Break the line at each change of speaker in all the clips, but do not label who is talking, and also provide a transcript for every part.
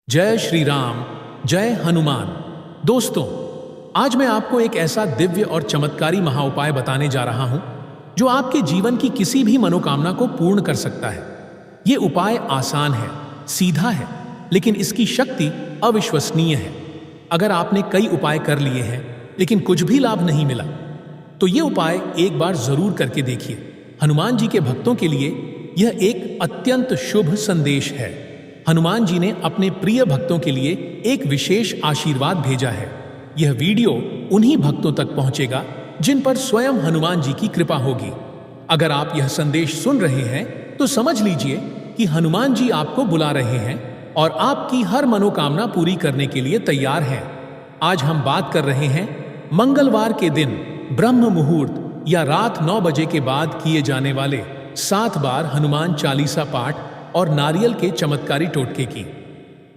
जय श्री राम, जय हनुमान। दोस्तों, आज मैं आपको एक ऐसा दिव्य और चमत्कारी महाउपाय बताने जा रहा हूं जो आपके जीवन की किसी भी मनोकामना को पूर्ण कर सकता है। ये उपाय आसान है, सीधा है, लेकिन इसकी शक्ति अविश्वसनीय है। अगर आपने कई उपाय कर लिए हैं लेकिन कुछ भी लाभ नहीं मिला, तो ये उपाय एक बार जरूर करके देखिए। हनुमान जी के भक्तों के लिए यह एक अत्यंत शुभ संदेश है। हनुमान जी ने अपने प्रिय भक्तों के लिए एक विशेष आशीर्वाद भेजा है। यह वीडियो उन्हीं भक्तों तक पहुंचेगा जिन पर स्वयं हनुमान जी की कृपा होगी। अगर आप यह संदेश सुन रहे हैं तो समझ लीजिए कि हनुमान जी आपको बुला रहे हैं और आपकी हर मनोकामना पूरी करने के लिए तैयार हैं। आज हम बात कर रहे हैं मंगलवार के दिन ब्रह्म मुहूर्त या रात 9 बजे के बाद किए जाने वाले 7 बार हनुमान चालीसा पाठ और नारियल के चमत्कारी टोटके की।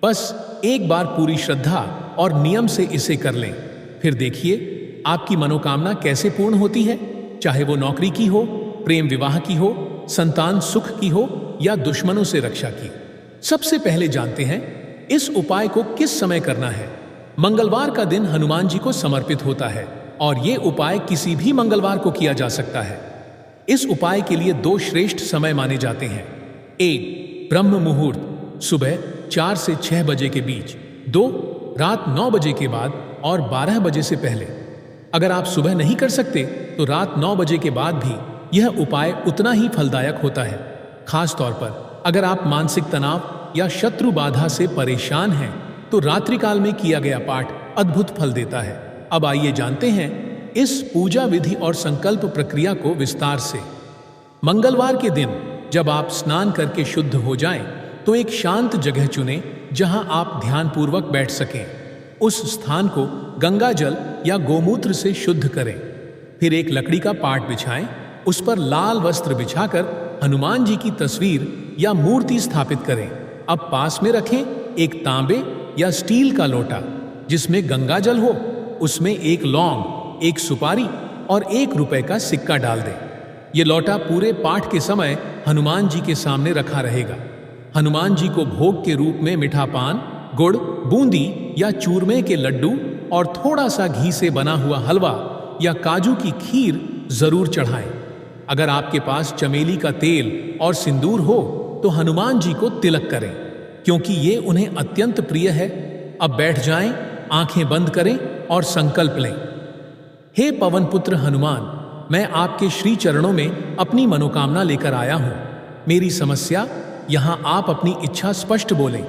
बस एक बार पूरी श्रद्धा और नियम से इसे कर लें, फिर देखिए आपकी मनोकामना कैसे पूर्ण होती है। चाहे वो नौकरी की हो, प्रेम विवाह की हो, संतान सुख की हो या दुश्मनों से रक्षा की। सबसे पहले जानते हैं इस उपाय को किस समय करना है। मंगलवार का दिन हनुमान जी को समर्पित होता है और ये उपाय किसी भी मंगलवार को किया जा सकता है। इस उपाय के लिए 2 श्रेष्ठ समय माने जाते हैं। 1 ब्रह्म मुहूर्त सुबह 4 से 6 बजे के बीच, 2 रात 9 बजे के बाद और 12 बजे से पहले। अगर आप सुबह नहीं कर सकते तो रात 9 बजे के बाद भी यह उपाय उतना ही फलदायक होता है। खास तौर पर अगर आप मानसिक तनाव या शत्रु बाधा से परेशान हैं तो रात्रिकाल में किया गया पाठ अद्भुत फल देता है। अब आइए जानते हैं इस पूजा विधि और संकल्प प्रक्रिया को विस्तार से। मंगलवार के दिन जब आप स्नान करके शुद्ध हो जाएं, तो एक शांत जगह चुनें जहां आप ध्यानपूर्वक बैठ सकें। उस स्थान को गंगा जल या गोमूत्र से शुद्ध करें। फिर एक लकड़ी का पाट बिछाएं, उस पर लाल वस्त्र बिछाकर हनुमान जी की तस्वीर या मूर्ति स्थापित करें। अब पास में रखें एक तांबे या स्टील का लोटा जिसमें गंगा जल हो। उसमें एक लौंग, एक सुपारी और 1 रुपए का सिक्का डाल दें। ये लौटा पूरे पाठ के समय हनुमान जी के सामने रखा रहेगा। हनुमान जी को भोग के रूप में मीठा पान, गुड़, बूंदी या चूरमे के लड्डू और थोड़ा सा घी से बना हुआ हलवा या काजू की खीर जरूर चढ़ाएं। अगर आपके पास चमेली का तेल और सिंदूर हो तो हनुमान जी को तिलक करें, क्योंकि ये उन्हें अत्यंत प्रिय है। अब बैठ जाएं, आंखें बंद करें और संकल्प लें। हे पवन पुत्र हनुमान, मैं आपके श्री चरणों में अपनी मनोकामना लेकर आया हूं। मेरी समस्या, यहां आप अपनी इच्छा स्पष्ट बोलें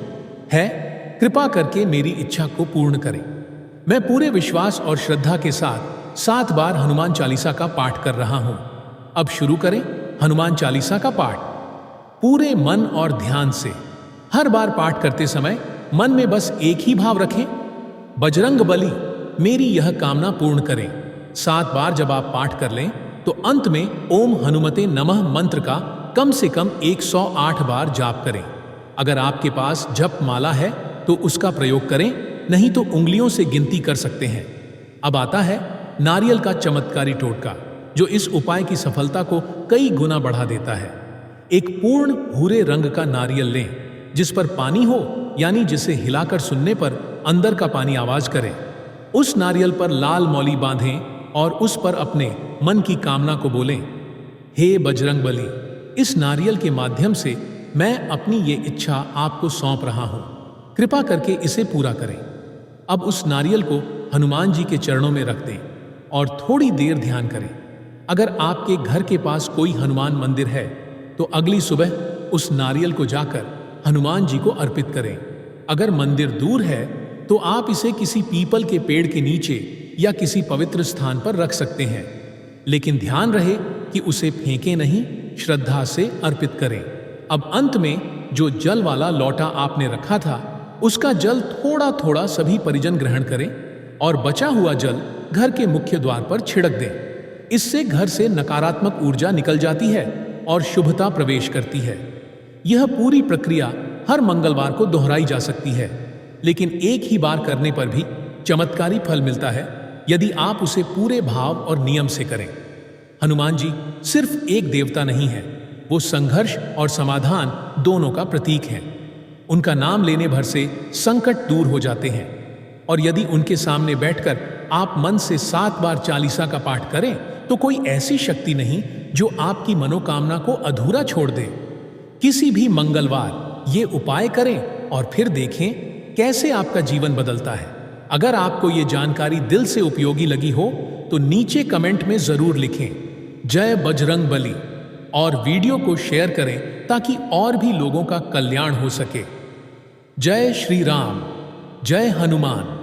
है। कृपा करके मेरी इच्छा को पूर्ण करें। मैं पूरे विश्वास और श्रद्धा के साथ 7 बार हनुमान चालीसा का पाठ कर रहा हूं। अब शुरू करें हनुमान चालीसा का पाठ पूरे मन और ध्यान से। हर बार पाठ करते समय मन में बस एक ही भाव रखें, बजरंग बली मेरी यह कामना पूर्ण करें। 7 बार जब आप पाठ कर लें तो अंत में ओम हनुमते नमः मंत्र का कम से कम 108 बार जाप करें। अगर आपके पास जप माला है तो उसका प्रयोग करें, नहीं तो उंगलियों से गिनती कर सकते हैं। अब आता है नारियल का चमत्कारी टोटका, जो इस उपाय की सफलता को कई गुना बढ़ा देता है। एक पूर्ण भूरे रंग का नारियल लें जिस पर पानी हो, यानी जिसे हिलाकर सुनने पर अंदर का पानी आवाज करे। उस नारियल पर लाल मौली बांधें और उस पर अपने मन की कामना को बोलें, हे बजरंग बली, इस नारियल के माध्यम से मैं अपनी ये इच्छा आपको सौंप रहा हूं। कृपा करके इसे पूरा करें। अब उस नारियल को हनुमान जी के चरणों में रख दें और थोड़ी देर ध्यान करें। अगर आपके घर के पास कोई हनुमान मंदिर है तो अगली सुबह उस नारियल को जाकर हनुमान जी को अर्पित करें। अगर मंदिर दूर है तो आप इसे किसी पीपल के पेड़ के नीचे या किसी पवित्र स्थान पर रख सकते हैं, लेकिन ध्यान रहे कि उसे फेंकें नहीं, श्रद्धा से अर्पित करें। अब अंत में जो जल वाला लौटा आपने रखा था, उसका जल थोड़ा थोड़ा सभी परिजन ग्रहण करें और बचा हुआ जल घर के मुख्य द्वार पर छिड़क दें। इससे घर से नकारात्मक ऊर्जा निकल जाती है और शुभता प्रवेश करती है। यह पूरी प्रक्रिया हर मंगलवार को दोहराई जा सकती है, लेकिन एक ही बार करने पर भी चमत्कारी फल मिलता है यदि आप उसे पूरे भाव और नियम से करें। हनुमान जी सिर्फ एक देवता नहीं है, वो संघर्ष और समाधान दोनों का प्रतीक हैं। उनका नाम लेने भर से संकट दूर हो जाते हैं। और यदि उनके सामने बैठकर आप मन से 7 बार चालीसा का पाठ करें तो कोई ऐसी शक्ति नहीं जो आपकी मनोकामना को अधूरा छोड़ दे। किसी भी मंगलवार ये उपाय करें और फिर देखें कैसे आपका जीवन बदलता है। अगर आपको ये जानकारी दिल से उपयोगी लगी हो तो नीचे कमेंट में जरूर लिखें जय बजरंग बली और वीडियो को शेयर करें ताकि और भी लोगों का कल्याण हो सके। जय श्री राम, जय हनुमान।